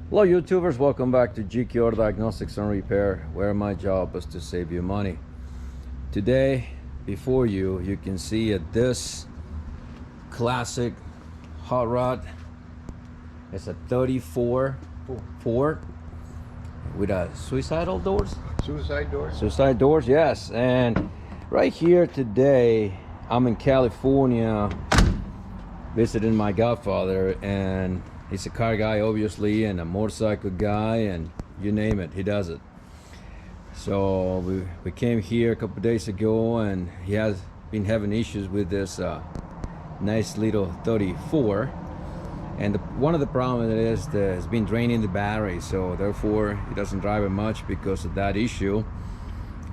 Hello YouTubers, welcome back to GKR Diagnostics and Repair, where my job is to save you money. Today, before you can see this classic hot rod. It's a 34 Ford with a suicidal doors. Suicide doors? Suicide doors, yes. And right here today, I'm in California visiting my godfather, and he's a car guy obviously, and a motorcycle guy, and you name it, he does it. So we came here a couple days ago, and he has been having issues with this nice little 34, and one of the problems is that it's been draining the battery, so therefore he doesn't drive it much because of that issue.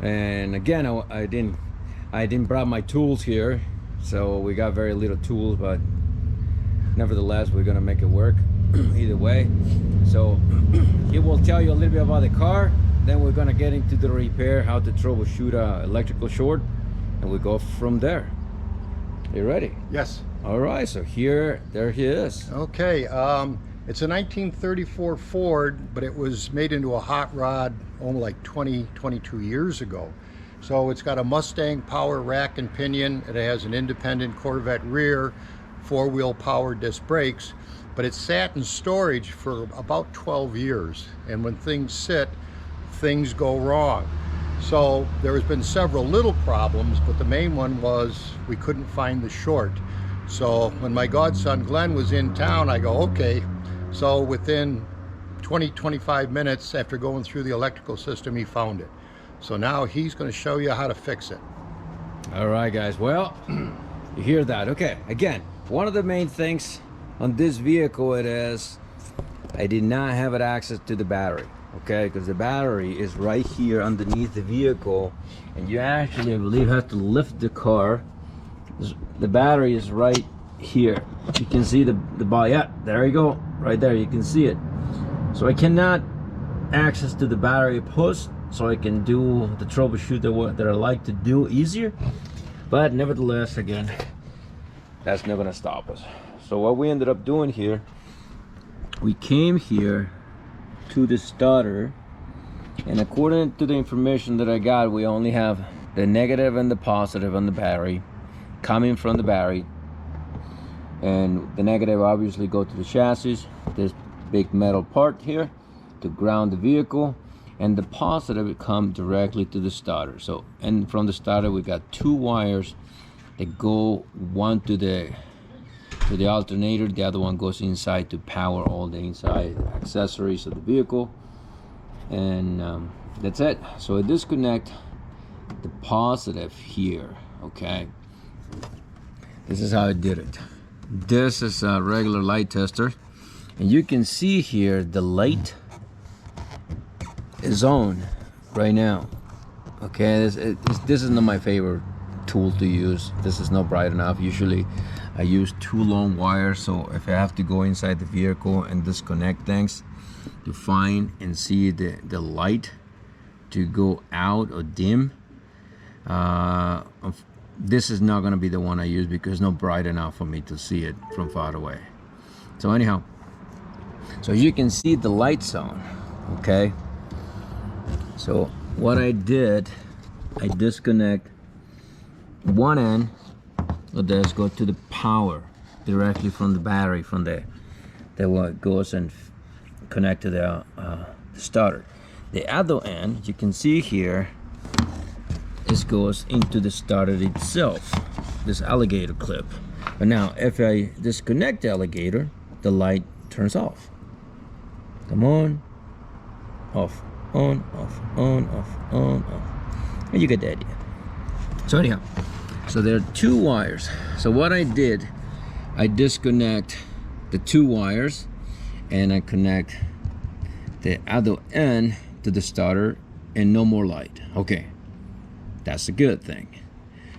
And again, I didn't bring my tools here, so we got very little tools, but nevertheless we're gonna make it work either way. So he will tell you a little bit about the car, then we're gonna get into the repair, how to troubleshoot a electrical short, and we go from there. You ready? Yes. All right, so there he is. Okay, it's a 1934 Ford, but it was made into a hot rod only like 22 years ago. So it's got a Mustang power rack and pinion. It has an independent Corvette rear, four-wheel power disc brakes, but it sat in storage for about 12 years. And when things sit, things go wrong. So there has been several little problems, but the main one was we couldn't find the short. So when my godson Glenn was in town, I go, okay. So within 20-25 minutes after going through the electrical system, he found it. So now he's going to show you how to fix it. All right, guys, well, you hear that. Okay, again, one of the main things on this vehicle, it is I did not have access to the battery. Okay, because the battery is right here underneath the vehicle, and you actually, I believe, have to lift the car. The battery is right here. You can see the yeah, there you go, right there, you can see it. So I cannot access to the battery post, so I can do the troubleshoot that I like to do easier. But nevertheless, again, that's not gonna stop us. So what we ended up doing here, we came here to the starter, and according to the information that I got, we only have the negative and the positive on the battery coming from the battery, and the negative obviously go to the chassis, this big metal part here to ground the vehicle, and the positive come directly to the starter. So, and from the starter we got two wires that go, one to the alternator, the other one goes inside to power all the inside accessories of the vehicle, and that's it. So I disconnect the positive here. Okay, this is how I did it. This is a regular light tester, and you can see here the light is on right now. Okay, this is not my favorite tool to use. This is not bright enough. Usually I use two long wires, so if I have to go inside the vehicle and disconnect things to find and see the light to go out or dim, this is not going to be the one I use because it's not bright enough for me to see it from far away. So anyhow, so you can see the lights on. Okay, so what I did, I disconnect one end of this, go to the power directly from the battery, from the what goes and connect to the starter. The other end, you can see here, this goes into the starter itself, this alligator clip. But now if I disconnect the alligator, the light turns off. Come on, off, on, off, on, off, on, off, and you get the idea. So anyhow, so there are two wires. So what I did, I disconnect the two wires and I connect the other end to the starter, and no more light. Okay, that's a good thing.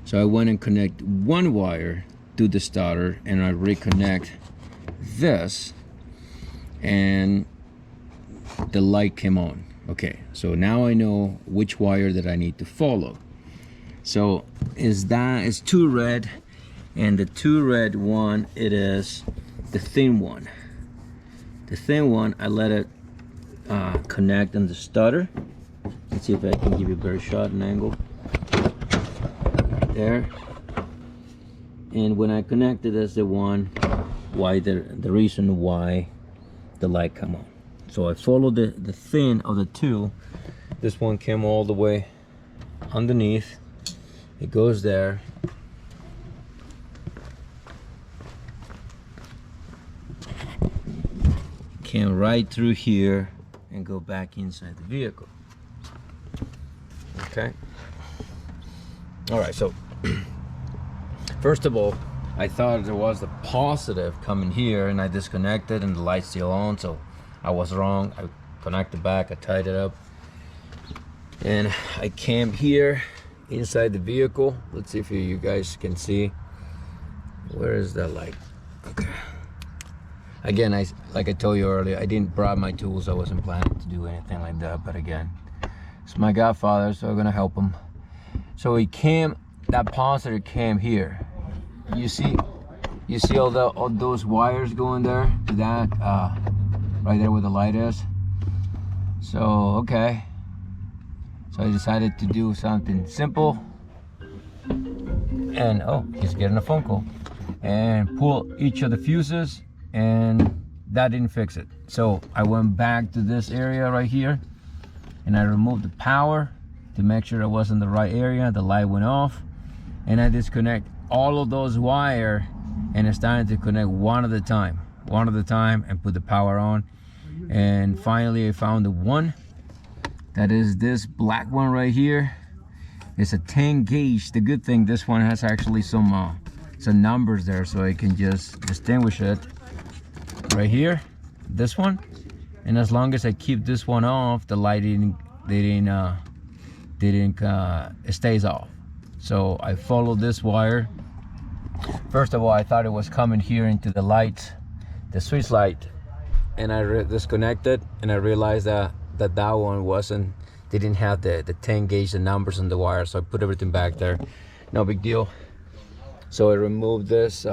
So I went and connect one wire to the starter, and I reconnect this, and the light came on. Okay, so now I know which wire that I need to follow. So is two red, and the two red one, it is the thin one. The thin one, I let it connect on the starter. Let's see if I can give you a better shot and angle. There. And when I connected, that's the one why the reason why the light come on. So I followed the thin of the two. This one came all the way underneath. It goes there. Came right through here and go back inside the vehicle. Okay. All right, so first of all, I thought there was a positive coming here, and I disconnected and the light's still on, so I was wrong. I connected back, I tied it up, and I came here inside the vehicle. Let's see if you guys can see. Where is that light? Okay. Again, like I told you earlier, I didn't bring my tools. I wasn't planning to do anything like that, but again, it's my godfather, so I'm gonna help him. So he came, that positive came here. You see all those wires going there to that right there where the light is. So okay, so I decided to do something simple, and oh, he's getting a phone call, and pull each of the fuses, and that didn't fix it. So I went back to this area right here, and I removed the power to make sure I was in the right area. The light went off, and I disconnect all of those wires, and it's starting to connect one at a time, and put the power on. And finally I found the one that is this black one right here. It's a 10 gauge. The good thing, this one has actually some numbers there, so I can just distinguish it right here, this one. And as long as I keep this one off, the light it stays off. So I followed this wire. First of all, I thought it was coming here into the light, the switch light, and I disconnected, and I realized that one didn't have the 10 gauge, the numbers on the wire. So I put everything back there, no big deal. So I removed this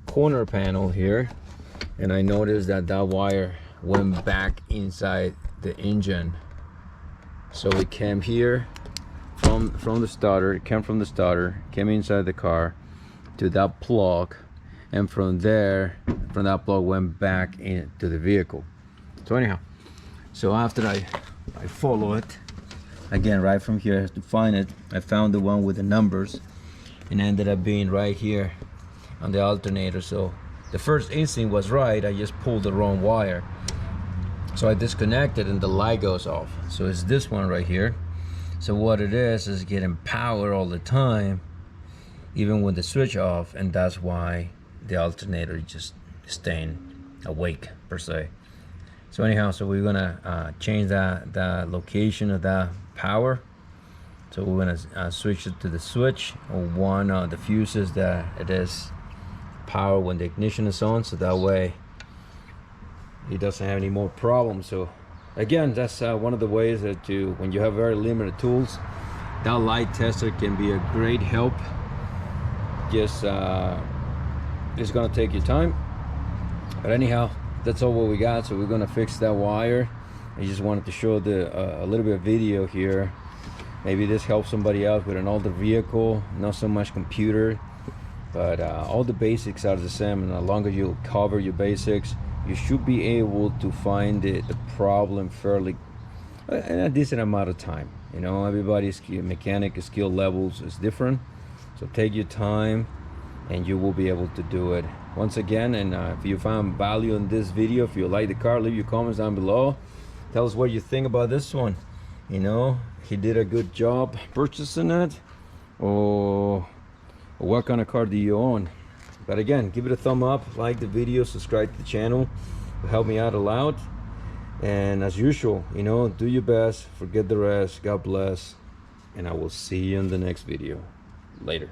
corner panel here, and I noticed that wire went back inside the engine. So it came here from the starter. It came from the starter, came inside the car to that plug, and from there, from that plug, went back into the vehicle. So anyhow, so after I follow it again right from here, I have to find it. I found the one with the numbers, and ended up being right here on the alternator. So the first instinct was right, I just pulled the wrong wire. So I disconnected and the light goes off. So it's this one right here. So what it is getting power all the time, even with the switch off, and that's why the alternator just staying awake per se. So anyhow, so we're gonna change the location of that power. So we're gonna switch it to the switch, or one of the fuses that it is power when the ignition is on, so that way it doesn't have any more problems. So again, that's one of the ways that when you have very limited tools, that light tester can be a great help. Just it's gonna take your time, but anyhow, that's all what we got. So we're gonna fix that wire. I just wanted to show a little bit of video here. Maybe this helps somebody else with an older vehicle, not so much computer, but all the basics are the same, and as long as you cover your basics, you should be able to find the problem fairly in a decent amount of time. You know, everybody's mechanic skill levels is different, so take your time and you will be able to do it. Once again, and if you found value in this video, if you like the car, leave your comments down below. Tell us what you think about this one. You know, he did a good job purchasing it, or what kind of car do you own? But again, give it a thumb up, like the video, subscribe to the channel. It'll help me out a lot. And as usual, you know, do your best, forget the rest. God bless, and I will see you in the next video. Later.